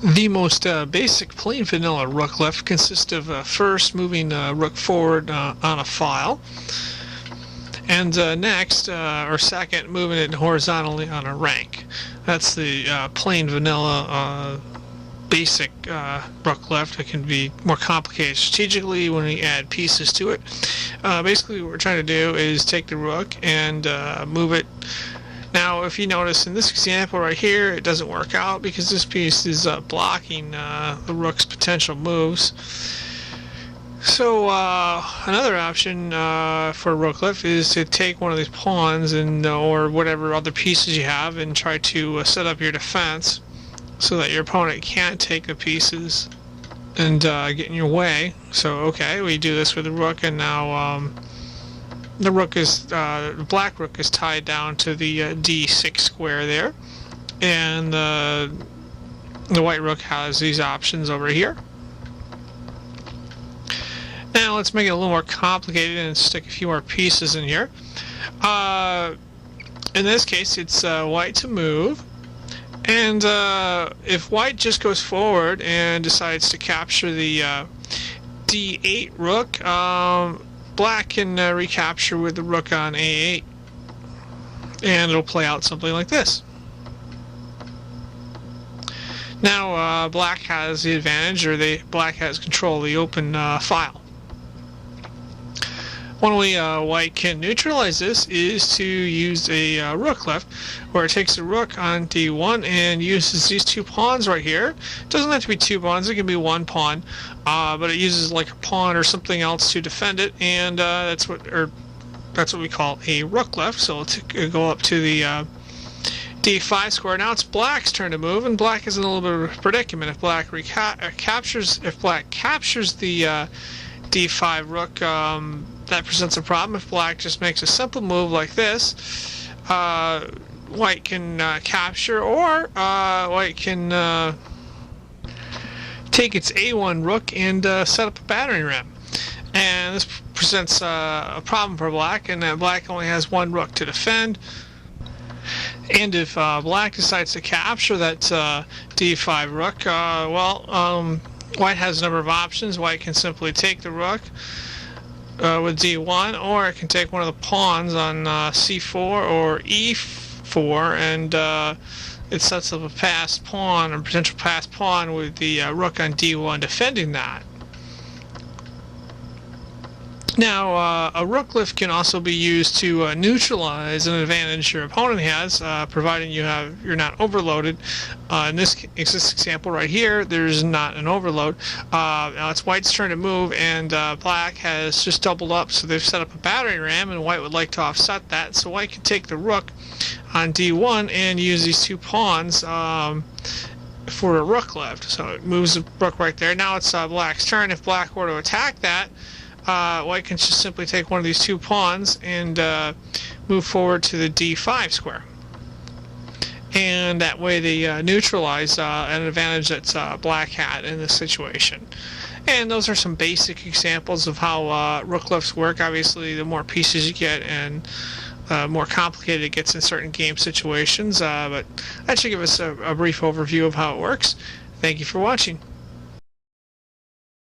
The most basic plain vanilla rook left consists of first moving rook forward on a file, and next, or second, moving it horizontally on a rank. That's the plain vanilla basic rook left. It can be more complicated strategically when we add pieces to it. Basically, what we're trying to do is take the rook and move it. Now, if you notice in this example right here, it doesn't work out because this piece is blocking the rook's potential moves. So another option for rook left is to take one of these pawns and or whatever other pieces you have and try to set up your defense so that your opponent can't take the pieces and get in your way. So okay, we do this with the rook, and now the rook is the black rook is tied down to the d6 square there, and the white rook has these options over here. Now let's make it a little more complicated and stick a few more pieces in here. In this case, it's white to move, and if white just goes forward and decides to capture the d8 rook, black can recapture with the rook on a8, and it'll play out something like this. Now black has the advantage, or black has control of the open file. One way white can neutralize this is to use a rook left, where it takes the rook on d1 and uses these two pawns right here. It doesn't have to be two pawns, it can be one pawn, but it uses like a pawn or something else to defend it, and that's what we call a rook left. So it'll go up to the d5 square. Now it's black's turn to move, and black is in a little bit of a predicament. If black captures the d5 rook, that presents a problem. If black just makes a simple move like this, white can capture, or white can take its a1 rook and set up a battering ram. And this presents a problem for black, in that black only has one rook to defend. And if black decides to capture that d5 rook, white has a number of options. White can simply take the rook with d1, or it can take one of the pawns on c4 or e4, and it sets up a passed pawn, or potential passed pawn, with the rook on d1 defending that. Now, a rook lift can also be used to neutralize an advantage your opponent has, providing you're not overloaded. In this example right here, there's not an overload. Now it's white's turn to move, and black has just doubled up, so they've set up a battering ram, and white would like to offset that. So white can take the rook on d1 and use these two pawns for a rook lift. So it moves the rook right there. Now it's black's turn. If black were to attack that, white can just simply take one of these two pawns and move forward to the d5 square. And that way they neutralize an advantage that black had in this situation. And those are some basic examples of how rook lifts work. Obviously, the more pieces you get and more complicated it gets in certain game situations. But that should give us a brief overview of how it works. Thank you for watching.